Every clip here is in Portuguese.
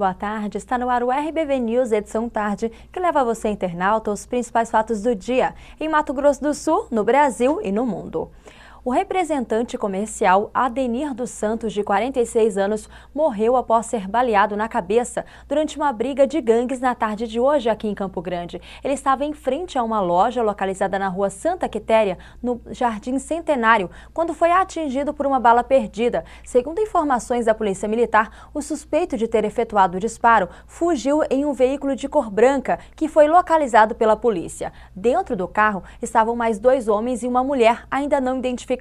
boa tarde. Está no ar o RBV News, edição tarde, que leva a você, internauta, os principais fatos do dia em Mato Grosso do Sul, no Brasil e no mundo. O representante comercial Adenir dos Santos, de 46 anos, morreu após ser baleado na cabeça durante uma briga de gangues na tarde de hoje aqui em Campo Grande. Ele estava em frente a uma loja localizada na rua Santa Quitéria, no Jardim Centenário, quando foi atingido por uma bala perdida. Segundo informações da Polícia Militar, o suspeito de ter efetuado o disparo fugiu em um veículo de cor branca, que foi localizado pela polícia. Dentro do carro estavam mais 2 homens e uma mulher ainda não identificados.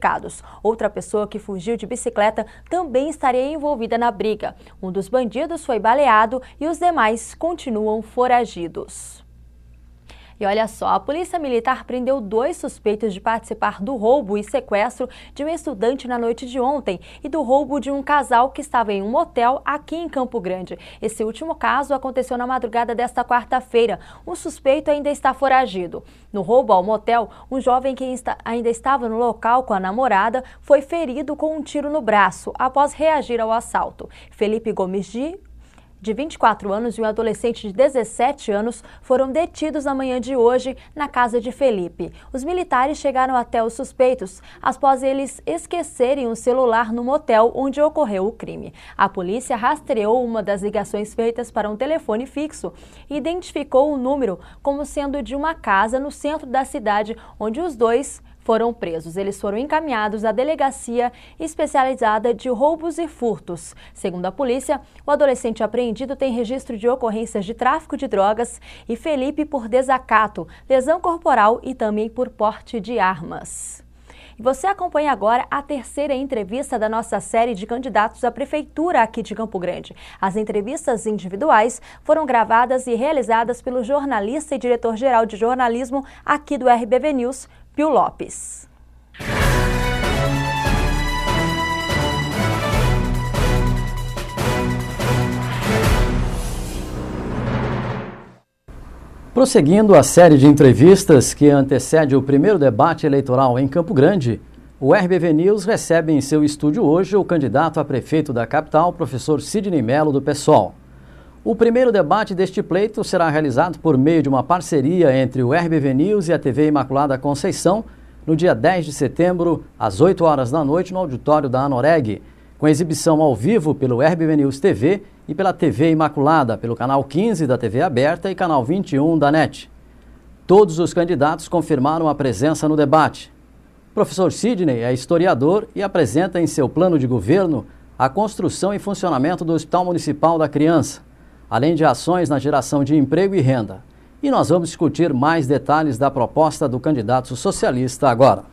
Outra pessoa que fugiu de bicicleta também estaria envolvida na briga. Um dos bandidos foi baleado e os demais continuam foragidos. E olha só, a Polícia Militar prendeu 2 suspeitos de participar do roubo e sequestro de um estudante na noite de ontem e do roubo de um casal que estava em um motel aqui em Campo Grande. Esse último caso aconteceu na madrugada desta quarta-feira. Um suspeito ainda está foragido. No roubo ao motel, um jovem que ainda estava no local com a namorada foi ferido com um tiro no braço após reagir ao assalto. Felipe Gomes de 24 anos e um adolescente de 17 anos foram detidos na manhã de hoje na casa de Felipe. Os militares chegaram até os suspeitos após eles esquecerem o celular no motel onde ocorreu o crime. A polícia rastreou uma das ligações feitas para um telefone fixo e identificou o número como sendo de uma casa no centro da cidade, onde os 2 foram presos. Eles foram encaminhados à delegacia especializada de roubos e furtos. Segundo a polícia, o adolescente apreendido tem registro de ocorrências de tráfico de drogas e Felipe por desacato, lesão corporal e também por porte de armas. E você acompanha agora a 3ª entrevista da nossa série de candidatos à prefeitura aqui de Campo Grande. As entrevistas individuais foram gravadas e realizadas pelo jornalista e diretor-geral de jornalismo aqui do RBV News, Pio Lopes. Prosseguindo a série de entrevistas que antecede o primeiro debate eleitoral em Campo Grande, o RBV News recebe em seu estúdio hoje o candidato a prefeito da capital, professor Sidney Mello, do PSOL. O primeiro debate deste pleito será realizado por meio de uma parceria entre o RBV News e a TV Imaculada Conceição, no dia 10 de setembro, às 8 horas da noite, no auditório da Anoreg, com exibição ao vivo pelo RBV News TV e pela TV Imaculada, pelo canal 15 da TV Aberta e canal 21 da NET. Todos os candidatos confirmaram a presença no debate. O professor Sidney é historiador e apresenta em seu plano de governo a construção e funcionamento do Hospital Municipal da Criança, além de ações na geração de emprego e renda. E nós vamos discutir mais detalhes da proposta do candidato socialista agora.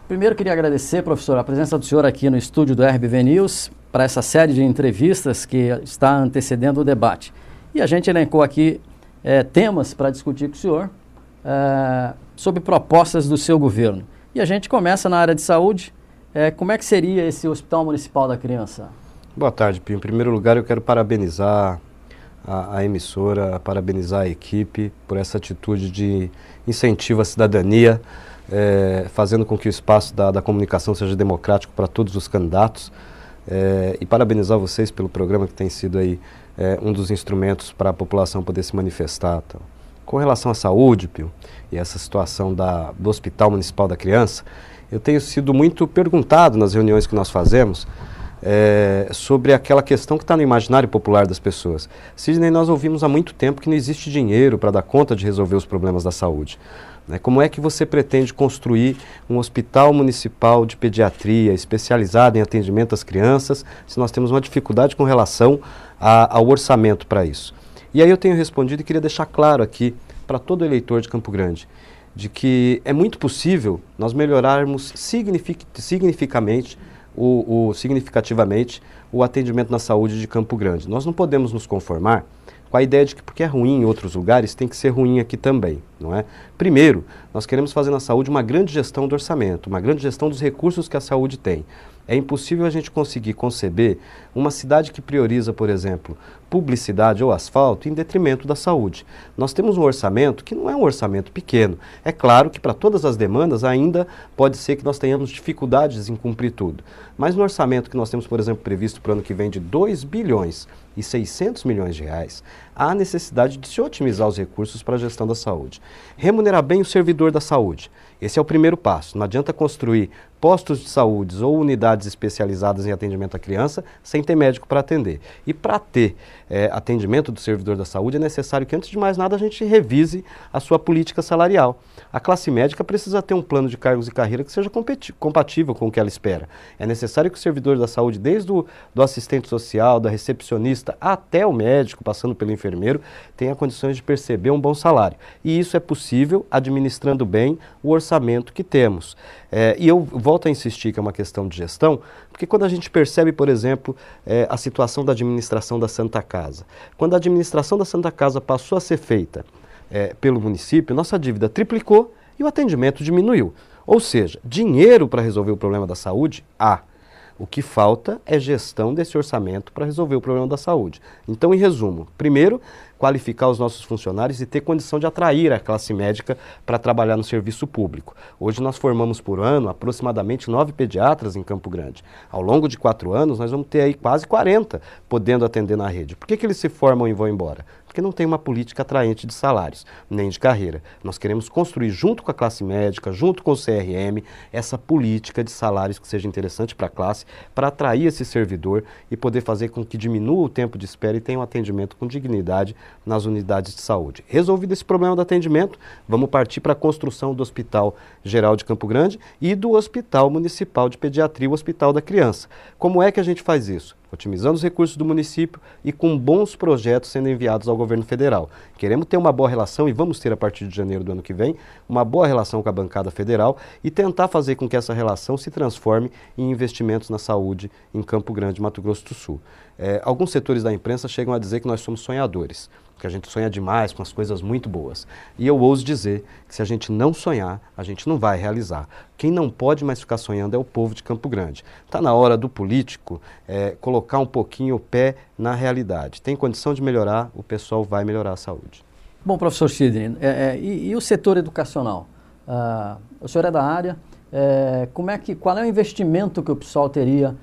Primeiro, queria agradecer, professor, a presença do senhor aqui no estúdio do RBV News para essa série de entrevistas que está antecedendo o debate. E a gente elencou aqui temas para discutir com o senhor sobre propostas do seu governo. E a gente começa na área de saúde. Como é que seria esse Hospital Municipal da Criança? Boa tarde, Pio. Em primeiro lugar, eu quero parabenizar a emissora, parabenizar a equipe por essa atitude de incentivo à cidadania, fazendo com que o espaço da comunicação seja democrático para todos os candidatos, e parabenizar vocês pelo programa que tem sido aí um dos instrumentos para a população poder se manifestar. Então. Com relação à saúde, Pio, e essa situação do Hospital Municipal da Criança, eu tenho sido muito perguntado nas reuniões que nós fazemos sobre aquela questão que está no imaginário popular das pessoas. Sidney, nós ouvimos há muito tempo que não existe dinheiro para dar conta de resolver os problemas da saúde. Como é que você pretende construir um hospital municipal de pediatria especializado em atendimento às crianças, se nós temos uma dificuldade com relação ao orçamento para isso? E aí eu tenho respondido e queria deixar claro aqui para todo eleitor de Campo Grande, de que é muito possível nós melhorarmos significativamente o atendimento na saúde de Campo Grande. Nós não podemos nos conformar com a ideia de que porque é ruim em outros lugares, tem que ser ruim aqui também, não é? Primeiro, nós queremos fazer na saúde uma grande gestão do orçamento, uma grande gestão dos recursos que a saúde tem. É impossível a gente conseguir conceber uma cidade que prioriza, por exemplo, publicidade ou asfalto em detrimento da saúde. Nós temos um orçamento que não é um orçamento pequeno. É claro que para todas as demandas ainda pode ser que nós tenhamos dificuldades em cumprir tudo. Mas no orçamento que nós temos, por exemplo, previsto para o ano que vem de 2 bilhões e 600 milhões de reais, há necessidade de se otimizar os recursos para a gestão da saúde. Remunerar bem o servidor da saúde. Esse é o primeiro passo. Não adianta construir postos de saúde ou unidades especializadas em atendimento à criança sem ter médico para atender. E para ter atendimento do servidor da saúde é necessário que, antes de mais nada, a gente revise a sua política salarial. A classe médica precisa ter um plano de cargos e carreira que seja compatível com o que ela espera. É necessário que o servidor da saúde, desde do assistente social, da recepcionista, até o médico, passando pelo enfermeiro, tenha condições de perceber um bom salário. E isso é possível administrando bem o orçamento que temos. E eu volto a insistir que é uma questão de gestão, porque quando a gente percebe, por exemplo, a situação da administração da Santa Casa, quando a administração da Santa Casa passou a ser feita pelo município, nossa dívida triplicou e o atendimento diminuiu. Ou seja, dinheiro para resolver o problema da saúde, há. O que falta é gestão desse orçamento para resolver o problema da saúde. Então, em resumo, primeiro, qualificar os nossos funcionários e ter condição de atrair a classe médica para trabalhar no serviço público. Hoje nós formamos por ano aproximadamente 9 pediatras em Campo Grande. Ao longo de 4 anos, nós vamos ter aí quase 40 podendo atender na rede. Por que eles se formam e vão embora? Porque não tem uma política atraente de salários, nem de carreira. Nós queremos construir, junto com a classe médica, junto com o CRM, essa política de salários que seja interessante para a classe, para atrair esse servidor e poder fazer com que diminua o tempo de espera e tenha um atendimento com dignidade nas unidades de saúde. Resolvido esse problema do atendimento, vamos partir para a construção do Hospital Geral de Campo Grande e do Hospital Municipal de Pediatria, o Hospital da Criança. Como é que a gente faz isso? Otimizando os recursos do município e com bons projetos sendo enviados ao governo federal. Queremos ter uma boa relação, e vamos ter a partir de janeiro do ano que vem, uma boa relação com a bancada federal e tentar fazer com que essa relação se transforme em investimentos na saúde em Campo Grande, Mato Grosso do Sul. Alguns setores da imprensa chegam a dizer que nós somos sonhadores, que a gente sonha demais com as coisas muito boas. E eu ouso dizer que se a gente não sonhar, a gente não vai realizar. Quem não pode mais ficar sonhando é o povo de Campo Grande. Está na hora do político colocar um pouquinho o pé na realidade. Tem condição de melhorar, o pessoal vai melhorar a saúde. Bom, professor Sidney, e o setor educacional? O senhor é da área, qual é o investimento que o pessoal teria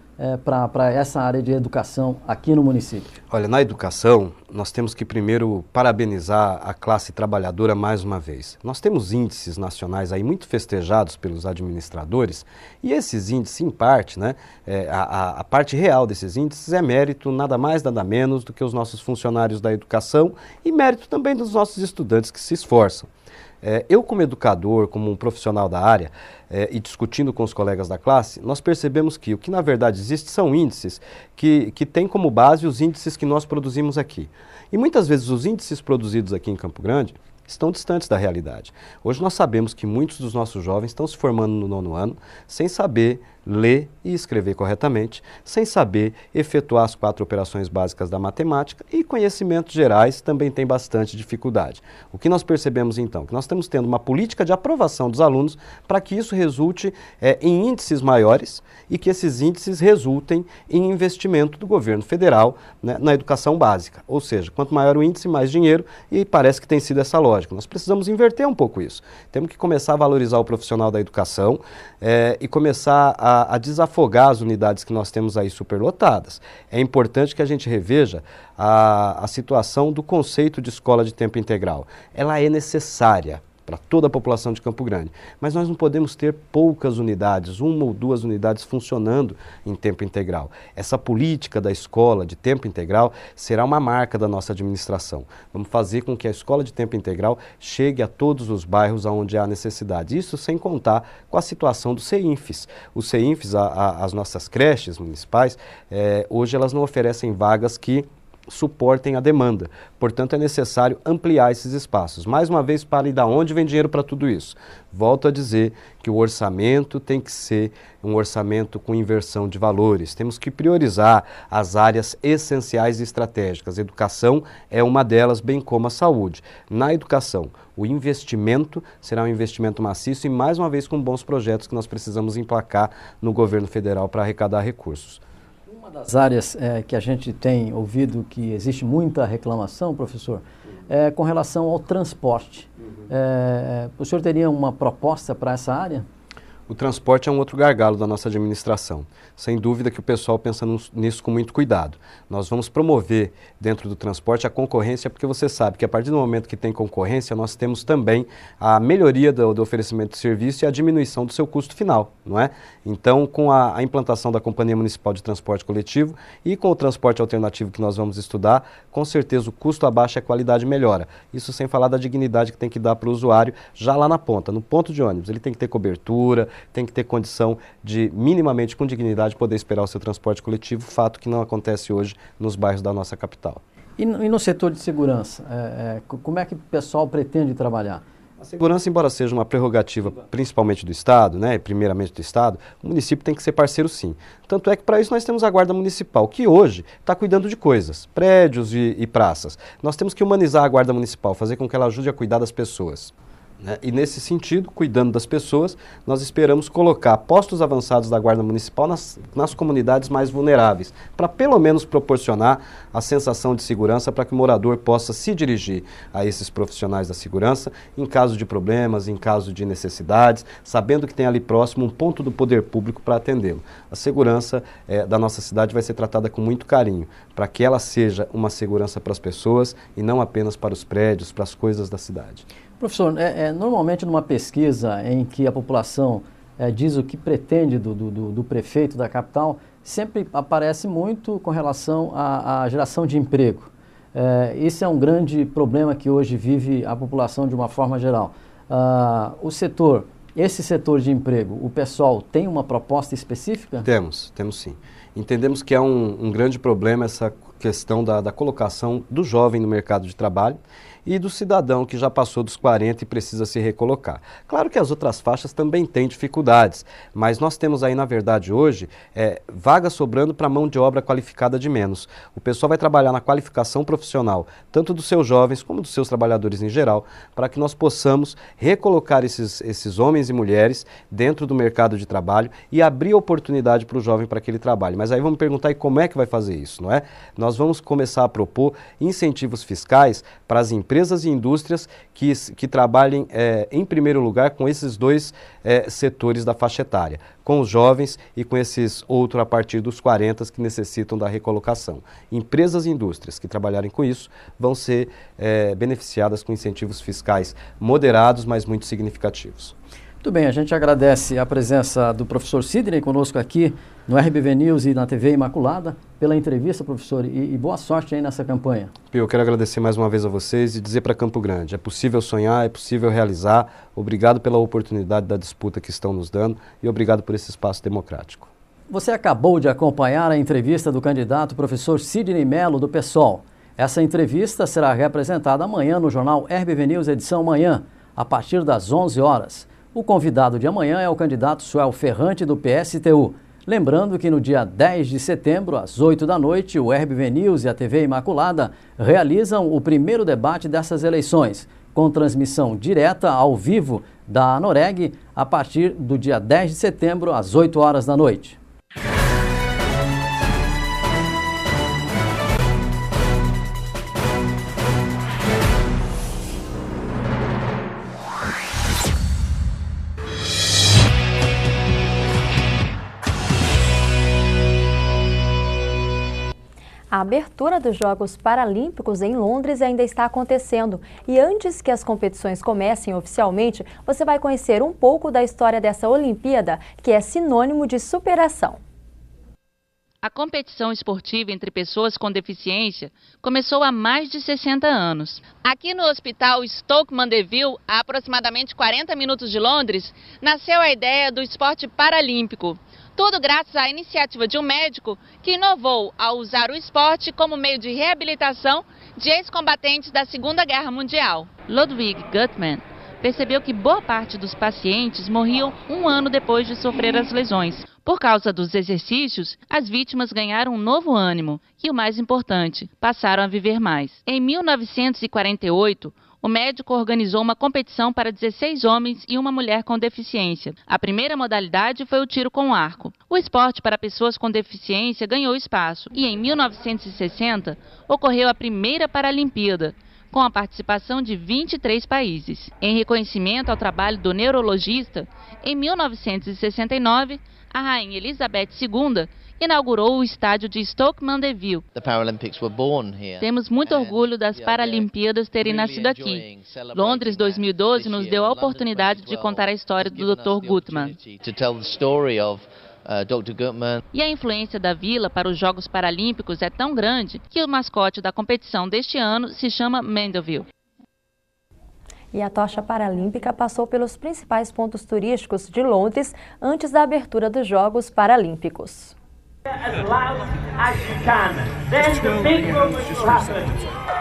para essa área de educação aqui no município? Olha, na educação, nós temos que primeiro parabenizar a classe trabalhadora mais uma vez. Nós temos índices nacionais aí muito festejados pelos administradores e esses índices, em parte, a parte real desses índices é mérito nada mais, nada menos do que os nossos funcionários da educação e mérito também dos nossos estudantes que se esforçam. Eu, como educador, como um profissional da área, e discutindo com os colegas da classe, nós percebemos que o que na verdade existe são índices que têm como base os índices que nós produzimos aqui. E muitas vezes os índices produzidos aqui em Campo Grande estão distantes da realidade. Hoje nós sabemos que muitos dos nossos jovens estão se formando no 9º ano sem saber ler e escrever corretamente, sem saber efetuar as 4 operações básicas da matemática e conhecimentos gerais também tem bastante dificuldade. O que nós percebemos então? Que nós estamos tendo uma política de aprovação dos alunos para que isso resulte em índices maiores e que esses índices resultem em investimento do governo federal na educação básica. Ou seja, quanto maior o índice, mais dinheiro, e parece que tem sido essa lógica. Nós precisamos inverter um pouco isso. Temos que começar a valorizar o profissional da educação e começar a desafogar as unidades que nós temos aí superlotadas. É importante que a gente reveja a situação do conceito de escola de tempo integral. Ela é necessária para toda a população de Campo Grande, mas nós não podemos ter poucas unidades, 1 ou 2 unidades funcionando em tempo integral. Essa política da escola de tempo integral será uma marca da nossa administração. Vamos fazer com que a escola de tempo integral chegue a todos os bairros onde há necessidade. Isso sem contar com a situação do CEINFES. Os CEINFES, as nossas creches municipais, hoje elas não oferecem vagas que suportem a demanda. Portanto, é necessário ampliar esses espaços. Mais uma vez, para e da onde vem dinheiro para tudo isso? Volto a dizer que o orçamento tem que ser um orçamento com inversão de valores. Temos que priorizar as áreas essenciais e estratégicas. A educação é uma delas, bem como a saúde. Na educação, o investimento será um investimento maciço e, mais uma vez, com bons projetos que nós precisamos emplacar no governo federal para arrecadar recursos. Uma das áreas que a gente tem ouvido que existe muita reclamação, professor, é com relação ao transporte. O senhor teria uma proposta para essa área? O transporte é um outro gargalo da nossa administração. Sem dúvida que o pessoal pensa nisso com muito cuidado. Nós vamos promover dentro do transporte a concorrência, porque você sabe que a partir do momento que tem concorrência, nós temos também a melhoria do oferecimento de serviço e a diminuição do seu custo final, não é? Então, com a implantação da Companhia Municipal de Transporte Coletivo e com o transporte alternativo que nós vamos estudar, com certeza o custo abaixa e a qualidade melhora. Isso sem falar da dignidade que tem que dar para o usuário já lá na ponta, no ponto de ônibus. Ele tem que ter cobertura, tem que ter condição de, minimamente com dignidade, poder esperar o seu transporte coletivo, fato que não acontece hoje nos bairros da nossa capital. E no setor de segurança, como é que o pessoal pretende trabalhar? A segurança, embora seja uma prerrogativa principalmente do Estado, né, primeiramente do Estado, o município tem que ser parceiro sim. Tanto é que para isso nós temos a Guarda Municipal, que hoje está cuidando de coisas, prédios e praças. Nós temos que humanizar a Guarda Municipal, fazer com que ela ajude a cuidar das pessoas. E nesse sentido, cuidando das pessoas, nós esperamos colocar postos avançados da Guarda Municipal nas comunidades mais vulneráveis, para pelo menos proporcionar a sensação de segurança para que o morador possa se dirigir a esses profissionais da segurança em caso de problemas, em caso de necessidades, sabendo que tem ali próximo um ponto do poder público para atendê-lo. A segurança da nossa cidade vai ser tratada com muito carinho, para que ela seja uma segurança para as pessoas e não apenas para os prédios, para as coisas da cidade. Professor, normalmente numa pesquisa em que a população diz o que pretende do prefeito da capital, sempre aparece muito com relação à geração de emprego. Esse é um grande problema que hoje vive a população de uma forma geral. Esse setor de emprego, o pessoal tem uma proposta específica? Temos sim. Entendemos que é um grande problema essa questão da colocação do jovem no mercado de trabalho e do cidadão que já passou dos 40 e precisa se recolocar. Claro que as outras faixas também têm dificuldades, mas nós temos aí, na verdade, hoje, vaga sobrando para mão de obra qualificada de menos. O pessoal vai trabalhar na qualificação profissional, tanto dos seus jovens como dos seus trabalhadores em geral, para que nós possamos recolocar esses homens e mulheres dentro do mercado de trabalho e abrir oportunidade para o jovem para que ele trabalhe. Mas aí vamos perguntar e como é que vai fazer isso, não é? Nós vamos começar a propor incentivos fiscais para as empresas e indústrias que trabalhem, em primeiro lugar, com esses dois setores da faixa etária, com os jovens e com esses outros a partir dos 40 que necessitam da recolocação. Empresas e indústrias que trabalharem com isso vão ser beneficiadas com incentivos fiscais moderados, mas muito significativos. Muito bem, a gente agradece a presença do professor Sidney conosco aqui no RBV News e na TV Imaculada pela entrevista, professor, e boa sorte aí nessa campanha. Pio, eu quero agradecer mais uma vez a vocês e dizer para Campo Grande, é possível sonhar, é possível realizar. Obrigado pela oportunidade da disputa que estão nos dando e obrigado por esse espaço democrático. Você acabou de acompanhar a entrevista do candidato professor Sidney Mello, do PSOL. Essa entrevista será representada amanhã no jornal RBV News, edição manhã, a partir das 11 horas. O convidado de amanhã é o candidato Suel Ferrante, do PSTU. Lembrando que no dia 10 de setembro, às 8 da noite, o RBV News e a TV Imaculada realizam o primeiro debate dessas eleições, com transmissão direta ao vivo da Anoreg, a partir do dia 10 de setembro, às 8 horas da noite. A abertura dos Jogos Paralímpicos em Londres ainda está acontecendo e antes que as competições comecem oficialmente, você vai conhecer um pouco da história dessa Olimpíada, que é sinônimo de superação. A competição esportiva entre pessoas com deficiência começou há mais de 60 anos. Aqui no Hospital Stoke Mandeville, a aproximadamente 40 minutos de Londres, nasceu a ideia do esporte paralímpico. Tudo graças à iniciativa de um médico que inovou ao usar o esporte como meio de reabilitação de ex-combatentes da Segunda Guerra Mundial. Ludwig Guttmann percebeu que boa parte dos pacientes morriam um ano depois de sofrer as lesões. Por causa dos exercícios, as vítimas ganharam um novo ânimo e, o mais importante, passaram a viver mais. Em 1948, o médico organizou uma competição para 16 homens e uma mulher com deficiência. A primeira modalidade foi o tiro com arco. O O esporte para pessoas com deficiência ganhou espaço e, em 1960, ocorreu a primeira Paralimpíada, com a participação de 23 países. Em reconhecimento ao trabalho do neurologista, em 1969, a Rainha Elizabeth II inaugurou o estádio de Stoke Mandeville. Temos muito orgulho das Paralimpíadas terem nascido aqui. Londres 2012 nos deu a oportunidade de contar a história do Dr. Gutmann. E a influência da vila para os Jogos Paralímpicos é tão grande que o mascote da competição deste ano se chama Mandeville. E a tocha paralímpica passou pelos principais pontos turísticos de Londres antes da abertura dos Jogos Paralímpicos.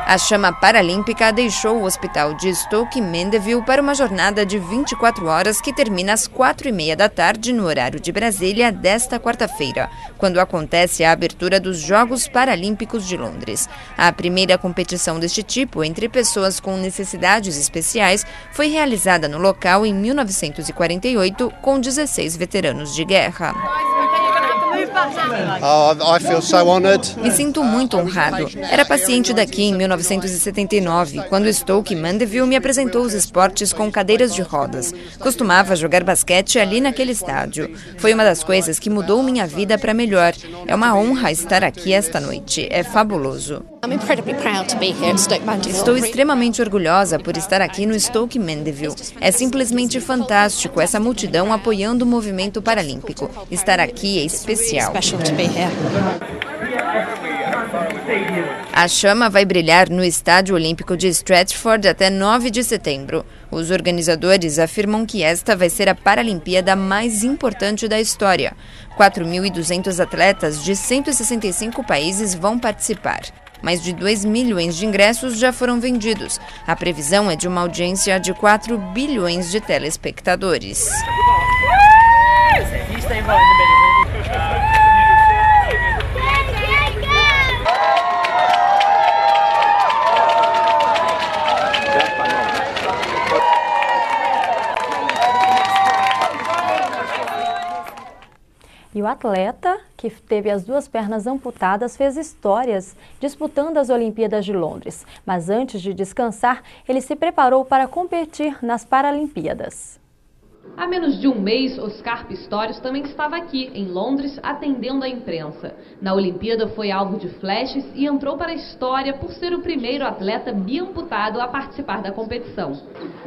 A chama paralímpica deixou o hospital de Stoke Mandeville para uma jornada de 24 horas que termina às 4h30 da tarde no horário de Brasília desta quarta-feira, quando acontece a abertura dos Jogos Paralímpicos de Londres. A primeira competição deste tipo entre pessoas com necessidades especiais foi realizada no local em 1948 com 16 veteranos de guerra. Me sinto muito honrado. Era paciente daqui em 1979, quando Stoke Mandeville me apresentou os esportes com cadeiras de rodas. Costumava jogar basquete ali naquele estádio. Foi uma das coisas que mudou minha vida para melhor. É uma honra estar aqui esta noite. É fabuloso. Estou extremamente orgulhosa por estar aqui no Stoke Mandeville. É simplesmente fantástico essa multidão apoiando o movimento paralímpico. Estar aqui é especial. A chama vai brilhar no Estádio Olímpico de Stratford até 9 de setembro. Os organizadores afirmam que esta vai ser a Paralimpíada mais importante da história. 4.200 atletas de 165 países vão participar. Mais de 2 milhões de ingressos já foram vendidos. A previsão é de uma audiência de 4 bilhões de telespectadores. E o atleta, que teve as 2 pernas amputadas, fez histórias disputando as Olimpíadas de Londres. Mas antes de descansar, ele se preparou para competir nas Paralimpíadas. Há menos de um mês, Oscar Pistorius também estava aqui, em Londres, atendendo a imprensa. Na Olimpíada foi alvo de flashes e entrou para a história por ser o primeiro atleta biamputado a participar da competição.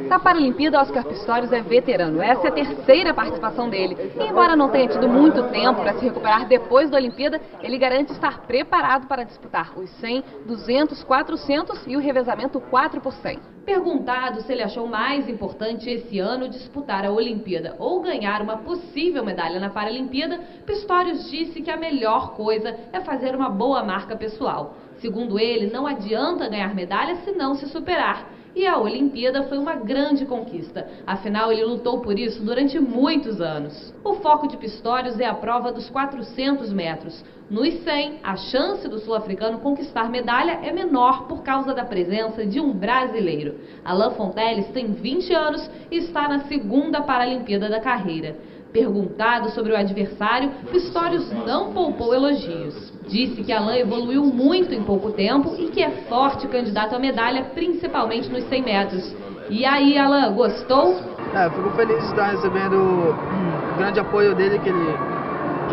Na Paralimpíada, Oscar Pistorius é veterano. Essa é a 3ª participação dele. E embora não tenha tido muito tempo para se recuperar depois da Olimpíada, ele garante estar preparado para disputar os 100, 200, 400 e o revezamento 4 por 100. Perguntado se ele achou mais importante esse ano disputar a Olimpíada ou ganhar uma possível medalha na Paralimpíada, Pistorius disse que a melhor coisa é fazer uma boa marca pessoal. Segundo ele, não adianta ganhar medalha se não se superar. E a Olimpíada foi uma grande conquista. Afinal, ele lutou por isso durante muitos anos. O foco de Pistorius é a prova dos 400 metros. Nos 100, a chance do sul-africano conquistar medalha é menor por causa da presença de um brasileiro. Alain Fonteles tem 20 anos e está na 2ª Paralimpíada da carreira. Perguntado sobre o adversário, Pistorius não poupou elogios. Disse que Alain evoluiu muito em pouco tempo e que é forte candidato à medalha, principalmente nos 100 metros. E aí, Alain, gostou? Fico feliz de estar recebendo o grande apoio dele, que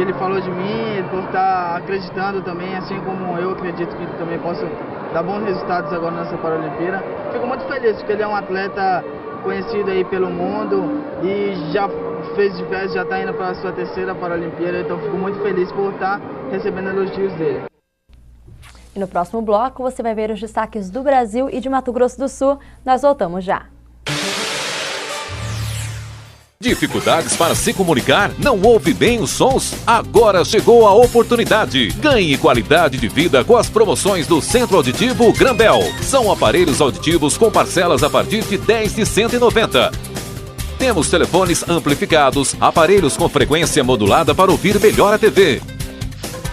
ele falou de mim, por estar acreditando também, assim como eu acredito que também posso dar bons resultados agora nessa Paralimpíada. Fico muito feliz, porque ele é um atleta conhecido aí pelo mundo e já fez diversos, já está indo para a sua 3ª Paralimpíada, então fico muito feliz por estar recebendo elogios dele. E no próximo bloco você vai ver os destaques do Brasil e de Mato Grosso do Sul. Nós voltamos já. Dificuldades para se comunicar? Não ouve bem os sons? Agora chegou a oportunidade. Ganhe qualidade de vida com as promoções do Centro Auditivo Grambel. São aparelhos auditivos com parcelas a partir de R$ 10,190. Temos telefones amplificados, aparelhos com frequência modulada para ouvir melhor a TV.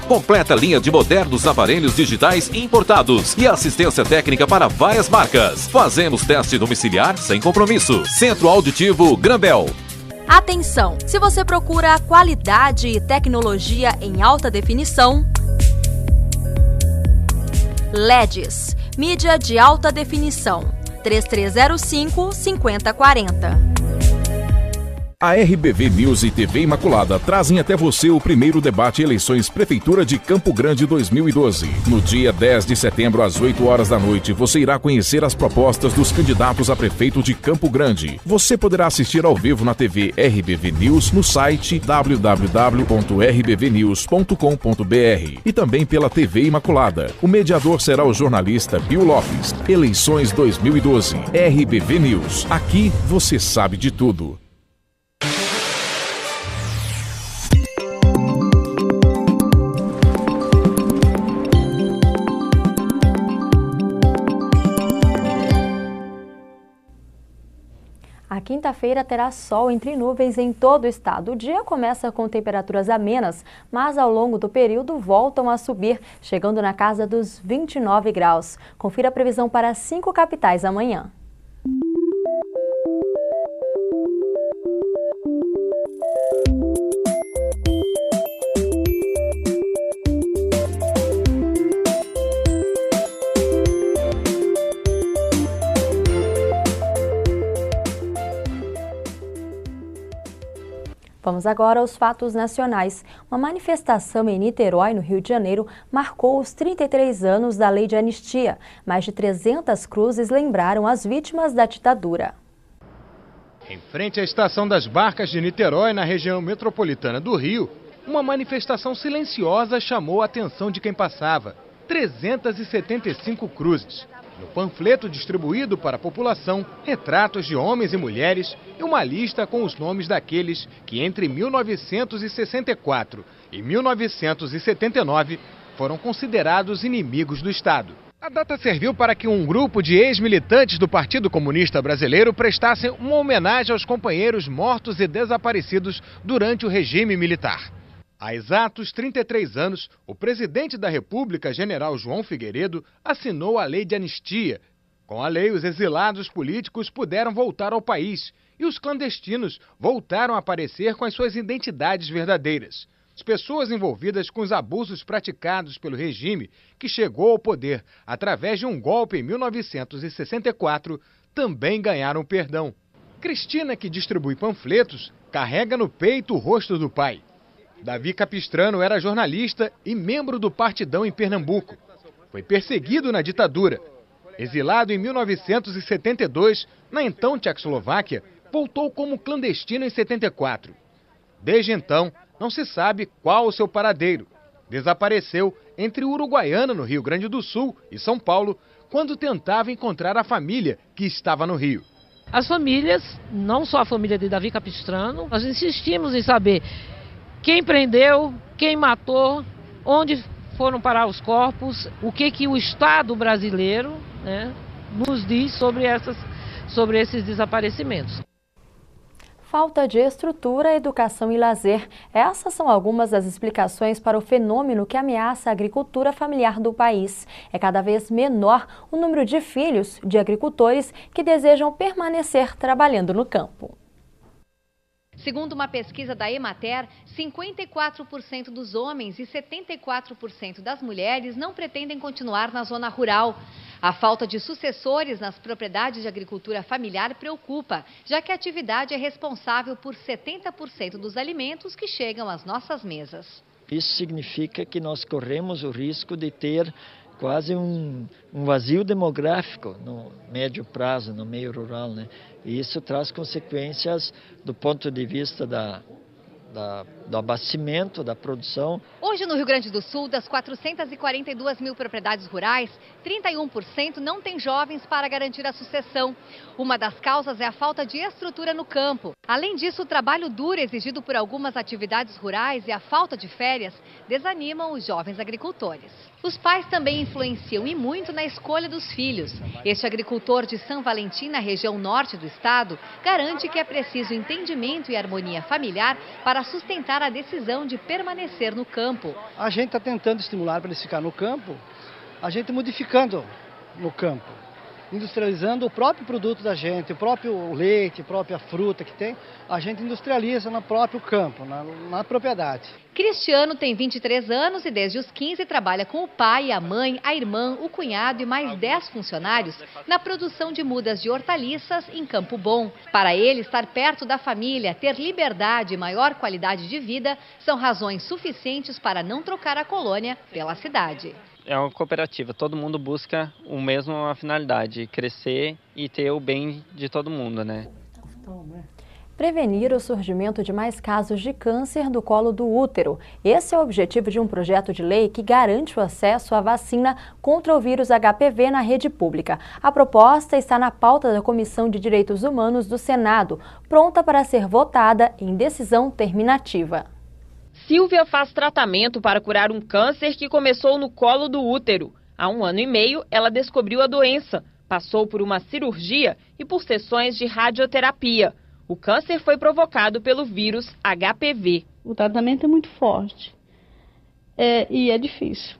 Completa linha de modernos aparelhos digitais importados e assistência técnica para várias marcas. Fazemos teste domiciliar sem compromisso. Centro Auditivo Grambel. Atenção! Se você procura qualidade e tecnologia em alta definição, LEDs, mídia de alta definição, 3305-5040. A RBV News e TV Imaculada trazem até você o primeiro debate eleições Prefeitura de Campo Grande 2012. No dia 10 de setembro, às 8 horas da noite, você irá conhecer as propostas dos candidatos a prefeito de Campo Grande. Você poderá assistir ao vivo na TV RBV News no site www.rbvnews.com.br e também pela TV Imaculada. O mediador será o jornalista Bill Lopes. Eleições 2012. RBV News. Aqui você sabe de tudo. A quinta-feira terá sol entre nuvens em todo o estado. O dia começa com temperaturas amenas, mas ao longo do período voltam a subir, chegando na casa dos 29 graus. Confira a previsão para as 5 capitais amanhã. Vamos agora aos fatos nacionais. Uma manifestação em Niterói, no Rio de Janeiro, marcou os 33 anos da Lei de Anistia. Mais de 300 cruzes lembraram as vítimas da ditadura. Em frente à Estação das Barcas de Niterói, na região metropolitana do Rio, uma manifestação silenciosa chamou a atenção de quem passava. 375 cruzes. No panfleto distribuído para a população, retratos de homens e mulheres e uma lista com os nomes daqueles que entre 1964 e 1979 foram considerados inimigos do Estado. A data serviu para que um grupo de ex-militantes do Partido Comunista Brasileiro prestassem uma homenagem aos companheiros mortos e desaparecidos durante o regime militar. Há exatos 33 anos, o presidente da República, general João Figueiredo, assinou a Lei de Anistia. Com a lei, os exilados políticos puderam voltar ao país e os clandestinos voltaram a aparecer com as suas identidades verdadeiras. As pessoas envolvidas com os abusos praticados pelo regime, que chegou ao poder através de um golpe em 1964, também ganharam perdão. Cristina, que distribui panfletos, carrega no peito o rosto do pai. Davi Capistrano era jornalista e membro do Partidão em Pernambuco. Foi perseguido na ditadura. Exilado em 1972, na então Tchecoslováquia, voltou como clandestino em 74. Desde então, não se sabe qual o seu paradeiro. Desapareceu entre Uruguaiana, no Rio Grande do Sul, e São Paulo, quando tentava encontrar a família que estava no Rio. As famílias, não só a família de Davi Capistrano, nós insistimos em saber quem prendeu, quem matou, onde foram parar os corpos, o que o Estado brasileiro, nos diz sobre esses desaparecimentos. Falta de estrutura, educação e lazer. Essas são algumas das explicações para o fenômeno que ameaça a agricultura familiar do país. É cada vez menor o número de filhos de agricultores que desejam permanecer trabalhando no campo. Segundo uma pesquisa da Emater, 54% dos homens e 74% das mulheres não pretendem continuar na zona rural. A falta de sucessores nas propriedades de agricultura familiar preocupa, já que a atividade é responsável por 70% dos alimentos que chegam às nossas mesas. Isso significa que nós corremos o risco de ter quase um vazio demográfico no médio prazo, no meio rural, né? E isso traz consequências do ponto de vista do abastecimento, da produção. Hoje no Rio Grande do Sul, das 442 mil propriedades rurais, 31% não tem jovens para garantir a sucessão. Uma das causas é a falta de estrutura no campo. Além disso, o trabalho duro exigido por algumas atividades rurais e a falta de férias desanimam os jovens agricultores. Os pais também influenciam e muito na escolha dos filhos. Este agricultor de São Valentim, na região norte do estado, garante que é preciso entendimento e harmonia familiar para sustentar a decisão de permanecer no campo. A gente está tentando estimular para eles ficar no campo, a gente modificando no campo. industrializando o próprio produto da gente, o próprio leite, a própria fruta que tem, a gente industrializa no próprio campo, na propriedade. Cristiano tem 23 anos e desde os 15 trabalha com o pai, a mãe, a irmã, o cunhado e mais 10 funcionários na produção de mudas de hortaliças em Campo Bom. Para ele, estar perto da família, ter liberdade e maior qualidade de vida são razões suficientes para não trocar a colônia pela cidade. É uma cooperativa, todo mundo busca a mesma finalidade, crescer e ter o bem de todo mundo, né? Prevenir o surgimento de mais casos de câncer do colo do útero. Esse é o objetivo de um projeto de lei que garante o acesso à vacina contra o vírus HPV na rede pública. A proposta está na pauta da Comissão de Direitos Humanos do Senado, pronta para ser votada em decisão terminativa. Silvia faz tratamento para curar um câncer que começou no colo do útero. Há 1 ano e meio, ela descobriu a doença, passou por uma cirurgia e por sessões de radioterapia. O câncer foi provocado pelo vírus HPV. O tratamento é muito forte e é difícil.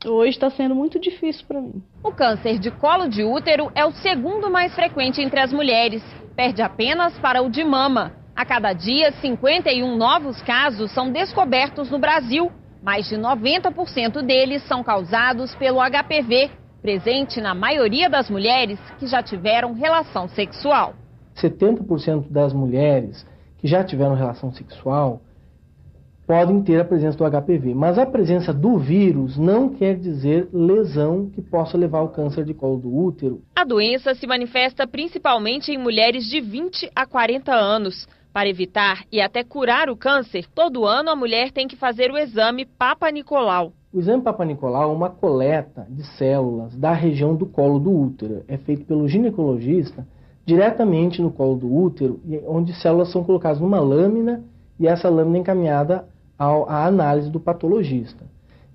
Hoje está sendo muito difícil para mim. O câncer de colo de útero é o segundo mais frequente entre as mulheres. Perde apenas para o de mama. A cada dia, 51 novos casos são descobertos no Brasil. Mais de 90% deles são causados pelo HPV, presente na maioria das mulheres que já tiveram relação sexual. 70% das mulheres que já tiveram relação sexual podem ter a presença do HPV, mas a presença do vírus não quer dizer lesão que possa levar ao câncer de colo do útero. A doença se manifesta principalmente em mulheres de 20 a 40 anos. Para evitar e até curar o câncer, todo ano a mulher tem que fazer o exame Papa Nicolau. O exame Papa Nicolau é uma coleta de células da região do colo do útero. É feito pelo ginecologista diretamente no colo do útero, onde células são colocadas numa lâmina e essa lâmina é encaminhada à análise do patologista.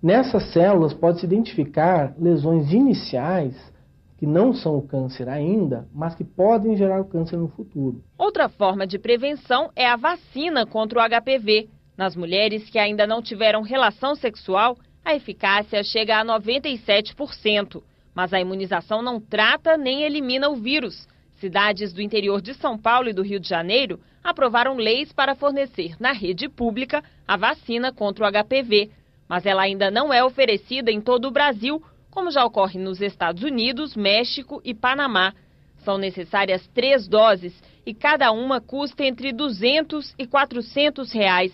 Nessas células pode-se identificar lesões iniciais que não são o câncer ainda, mas que podem gerar o câncer no futuro. Outra forma de prevenção é a vacina contra o HPV. Nas mulheres que ainda não tiveram relação sexual, a eficácia chega a 97%. Mas a imunização não trata nem elimina o vírus. Cidades do interior de São Paulo e do Rio de Janeiro aprovaram leis para fornecer na rede pública a vacina contra o HPV. Mas ela ainda não é oferecida em todo o Brasil, como já ocorre nos Estados Unidos, México e Panamá. São necessárias 3 doses e cada uma custa entre R$200 e R$400.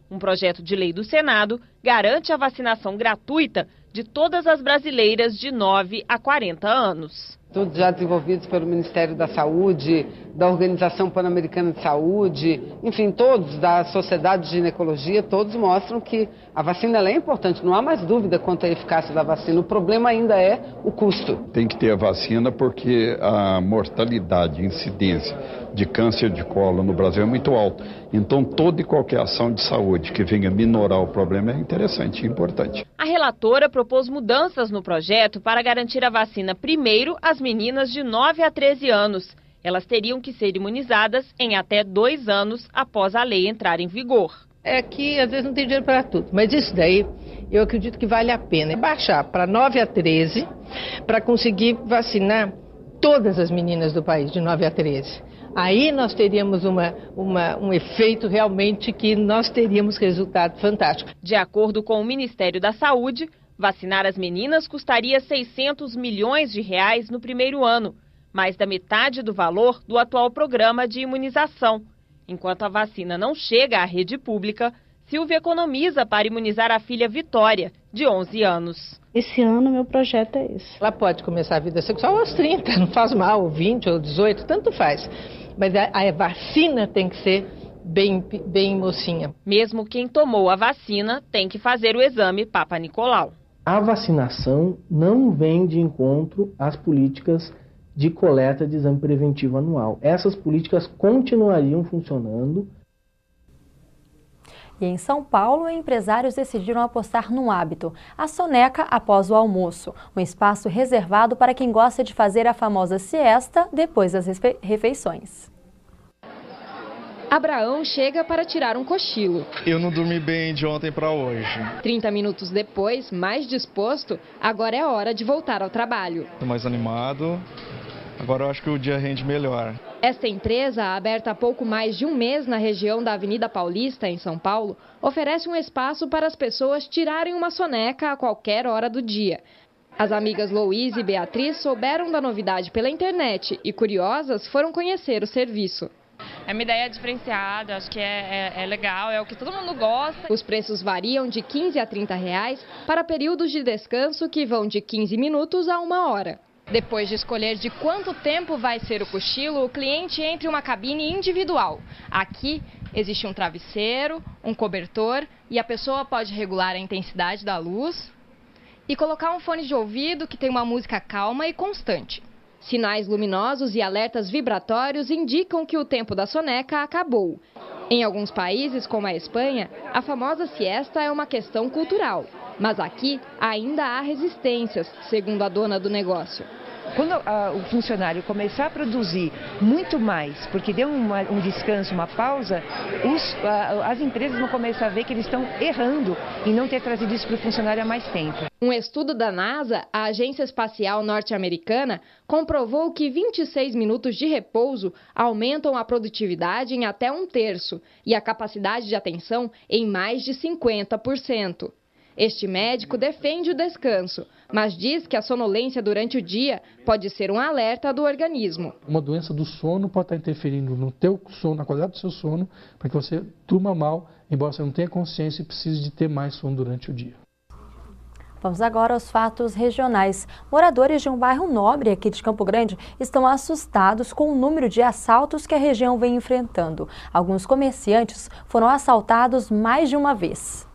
Um projeto de lei do Senado garante a vacinação gratuita de todas as brasileiras de 9 a 40 anos. Todos já desenvolvidos pelo Ministério da Saúde, da Organização Pan-Americana de Saúde, enfim, todos da Sociedade de Ginecologia, todos mostram que a vacina é importante, não há mais dúvida quanto à eficácia da vacina, o problema ainda é o custo. Tem que ter a vacina porque a mortalidade, a incidência de câncer de colo no Brasil é muito alta, então toda e qualquer ação de saúde que venha minorar o problema é interessante e importante. A relatora propôs mudanças no projeto para garantir a vacina primeiro às meninas de 9 a 13 anos. Elas teriam que ser imunizadas em até 2 anos após a lei entrar em vigor. É que às vezes não tem dinheiro para tudo, mas isso daí eu acredito que vale a pena baixar para 9 a 13 para conseguir vacinar todas as meninas do país de 9 a 13. Aí nós teríamos um efeito realmente que nós teríamos resultado fantástico. De acordo com o Ministério da Saúde, vacinar as meninas custaria R$600 milhões no primeiro ano, mais da metade do valor do atual programa de imunização. Enquanto a vacina não chega à rede pública, Silvia economiza para imunizar a filha Vitória, de 11 anos. Esse ano meu projeto é esse. Ela pode começar a vida sexual aos 30, não faz mal, ou 20 ou 18, tanto faz. Mas a vacina tem que ser bem mocinha. Mesmo quem tomou a vacina tem que fazer o exame Papa Nicolau. A vacinação não vem de encontro às políticas de coleta de exame preventivo anual. Essas políticas continuariam funcionando. E em São Paulo, empresários decidiram apostar num hábito, a soneca após o almoço, um espaço reservado para quem gosta de fazer a famosa siesta depois das refeições. Abraão chega para tirar um cochilo. Eu não dormi bem de ontem para hoje. 30 minutos depois, mais disposto, agora é hora de voltar ao trabalho. Estou mais animado, agora eu acho que o dia rende melhor. Esta empresa, aberta há pouco mais de um mês na região da Avenida Paulista, em São Paulo, oferece um espaço para as pessoas tirarem uma soneca a qualquer hora do dia. As amigas Louise e Beatriz souberam da novidade pela internet e, curiosas, foram conhecer o serviço. É uma ideia diferenciada, acho que é legal, é o que todo mundo gosta. Os preços variam de 15 a 30 reais para períodos de descanso que vão de 15 minutos a 1 hora. Depois de escolher de quanto tempo vai ser o cochilo, o cliente entra em uma cabine individual. Aqui existe um travesseiro, um cobertor e a pessoa pode regular a intensidade da luz e colocar um fone de ouvido que tem uma música calma e constante. Sinais luminosos e alertas vibratórios indicam que o tempo da soneca acabou. Em alguns países, como a Espanha, a famosa siesta é uma questão cultural. Mas aqui ainda há resistências, segundo a dona do negócio. Quando o funcionário começar a produzir muito mais, porque deu um descanso, uma pausa, as empresas vão começar a ver que eles estão errando em não ter trazido isso para o funcionário há mais tempo. Um estudo da NASA, a Agência Espacial Norte-Americana, comprovou que 26 minutos de repouso aumentam a produtividade em até 1/3 e a capacidade de atenção em mais de 50%. Este médico defende o descanso, mas diz que a sonolência durante o dia pode ser um alerta do organismo. Uma doença do sono pode estar interferindo no teu sono, na qualidade do seu sono, para que você durma mal, embora você não tenha consciência e precise de ter mais sono durante o dia. Vamos agora aos fatos regionais. Moradores de um bairro nobre aqui de Campo Grande estão assustados com o número de assaltos que a região vem enfrentando. Alguns comerciantes foram assaltados mais de uma vez.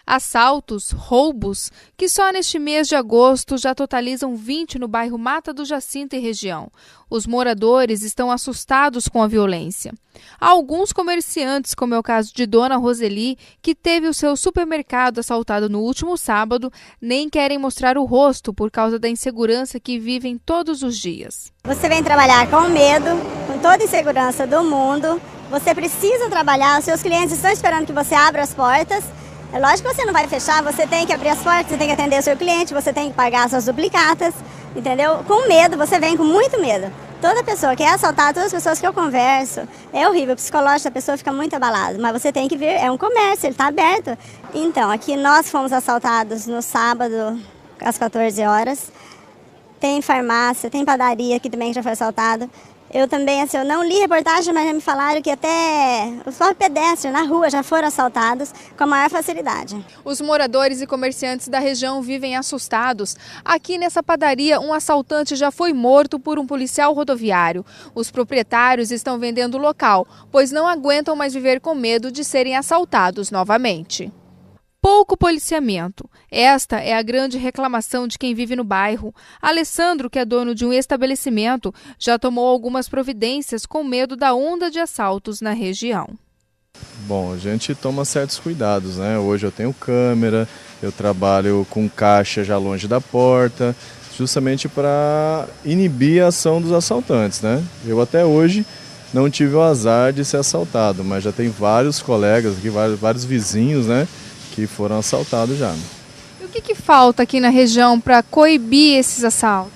Assaltos, roubos, que só neste mês de agosto já totalizam 20 no bairro Mata do Jacinto e região. Os moradores estão assustados com a violência. Há alguns comerciantes, como é o caso de Dona Roseli, que teve o seu supermercado assaltado no último sábado, nem querem mostrar o rosto por causa da insegurança que vivem todos os dias. Você vem trabalhar com medo, com toda a insegurança do mundo. Você precisa trabalhar, os seus clientes estão esperando que você abra as portas. É lógico que você não vai fechar, você tem que abrir as portas, você tem que atender o seu cliente, você tem que pagar as suas duplicatas, entendeu? Com medo, você vem com muito medo. Toda pessoa que é assaltada, todas as pessoas que eu converso, é horrível, o psicológico da pessoa fica muito abalado, mas você tem que vir, é um comércio, ele está aberto. Então, aqui nós fomos assaltados no sábado, às 14 horas, tem farmácia, tem padaria aqui também que já foi assaltado. Eu também, assim, eu não li reportagem, mas já me falaram que até os próprios pedestres na rua já foram assaltados com a maior facilidade. Os moradores e comerciantes da região vivem assustados. Aqui nessa padaria, um assaltante já foi morto por um policial rodoviário. Os proprietários estão vendendo o local, pois não aguentam mais viver com medo de serem assaltados novamente. Pouco policiamento. Esta é a grande reclamação de quem vive no bairro. Alessandro, que é dono de um estabelecimento, já tomou algumas providências com medo da onda de assaltos na região. Bom, a gente toma certos cuidados, né? Hoje eu tenho câmera, eu trabalho com caixa já longe da porta, justamente para inibir a ação dos assaltantes, né? Eu até hoje não tive o azar de ser assaltado, mas já tem vários colegas aqui, vários vizinhos, né, que foram assaltados já. E o que falta aqui na região para coibir esses assaltos?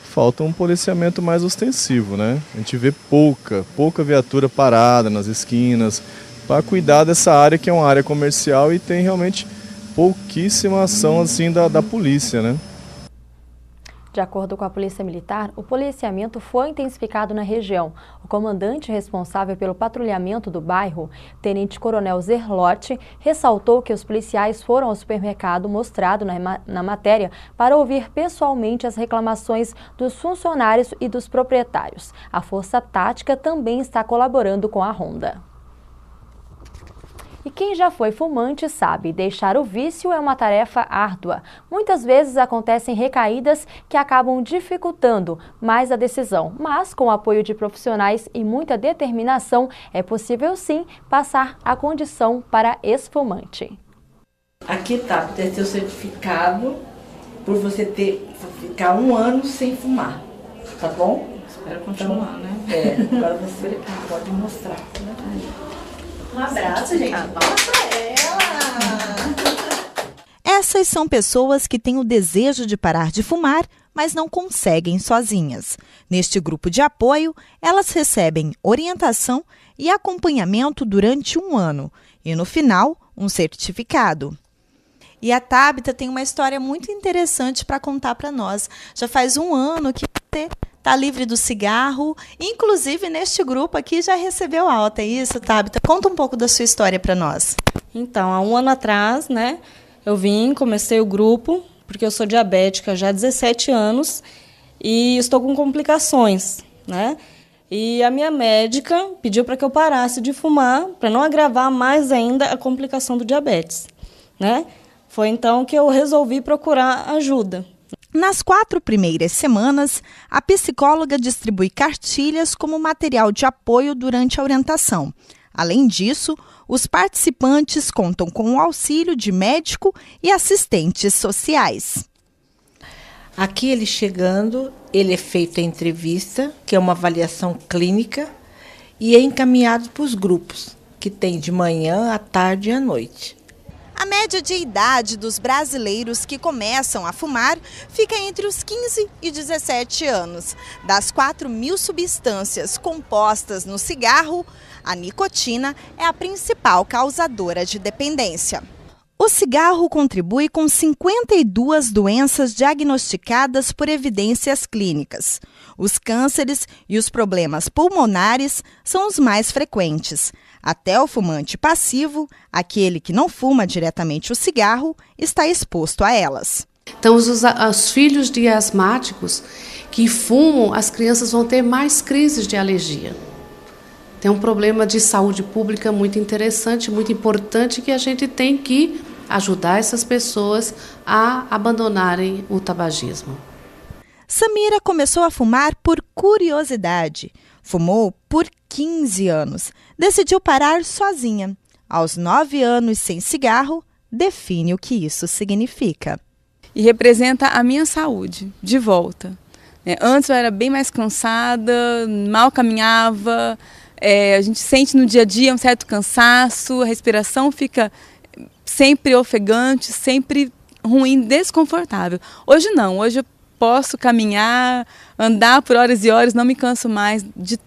Falta um policiamento mais ostensivo, né? A gente vê pouca viatura parada nas esquinas para cuidar dessa área que é uma área comercial e tem realmente pouquíssima ação assim da polícia, né? De acordo com a Polícia Militar, o policiamento foi intensificado na região. O comandante responsável pelo patrulhamento do bairro, Tenente Coronel Zerlotti, ressaltou que os policiais foram ao supermercado mostrado na matéria para ouvir pessoalmente as reclamações dos funcionários e dos proprietários. A Força Tática também está colaborando com a ronda. E quem já foi fumante sabe, deixar o vício é uma tarefa árdua. Muitas vezes acontecem recaídas que acabam dificultando mais a decisão, mas com o apoio de profissionais e muita determinação, é possível sim passar a condição para ex-fumante. Aqui está, por ter seu certificado, por você ficar 1 ano sem fumar, tá bom? Espero continuar, né? Agora você pode mostrar. Um abraço, gente. Palmas pra ela! Essas são pessoas que têm o desejo de parar de fumar, mas não conseguem sozinhas. Neste grupo de apoio, elas recebem orientação e acompanhamento durante 1 ano e, no final, um certificado. E a Tabita tem uma história muito interessante para contar para nós. Já faz 1 ano que você está livre do cigarro, inclusive neste grupo aqui já recebeu alta, é isso, Tabita? Conta um pouco da sua história para nós. Então, há 1 ano atrás, né, eu comecei o grupo, porque eu sou diabética já há 17 anos e estou com complicações, né? E a minha médica pediu para que eu parasse de fumar, para não agravar mais ainda a complicação do diabetes, né? Foi então que eu resolvi procurar ajuda. Nas 4 primeiras semanas, a psicóloga distribui cartilhas como material de apoio durante a orientação. Além disso, os participantes contam com o auxílio de médico e assistentes sociais. Aqui ele chegando, ele é feito a entrevista, que é uma avaliação clínica, e é encaminhado para os grupos, que tem de manhã, à tarde e à noite. A média de idade dos brasileiros que começam a fumar fica entre os 15 e 17 anos. Das 4.000 substâncias compostas no cigarro, a nicotina é a principal causadora de dependência. O cigarro contribui com 52 doenças diagnosticadas por evidências clínicas. Os cânceres e os problemas pulmonares são os mais frequentes. Até o fumante passivo, aquele que não fuma diretamente o cigarro, está exposto a elas. Então, os filhos de asmáticos que fumam, as crianças vão ter mais crises de alergia. Tem um problema de saúde pública muito interessante, muito importante, que a gente tem que ajudar essas pessoas a abandonarem o tabagismo. Samira começou a fumar por curiosidade. Fumou por 15 anos. Decidiu parar sozinha. Aos 9 anos sem cigarro, define o que isso significa. E representa a minha saúde, de volta. Antes eu era bem mais cansada, mal caminhava, a gente sente no dia a dia um certo cansaço, a respiração fica sempre ofegante, sempre ruim, desconfortável. Hoje não, hoje eu posso caminhar, andar por horas e horas, não me canso mais de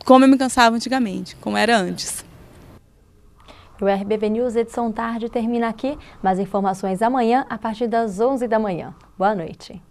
como eu me cansava antigamente, como era antes. O RBV News edição tarde termina aqui, mas informações amanhã a partir das 11 da manhã. Boa noite.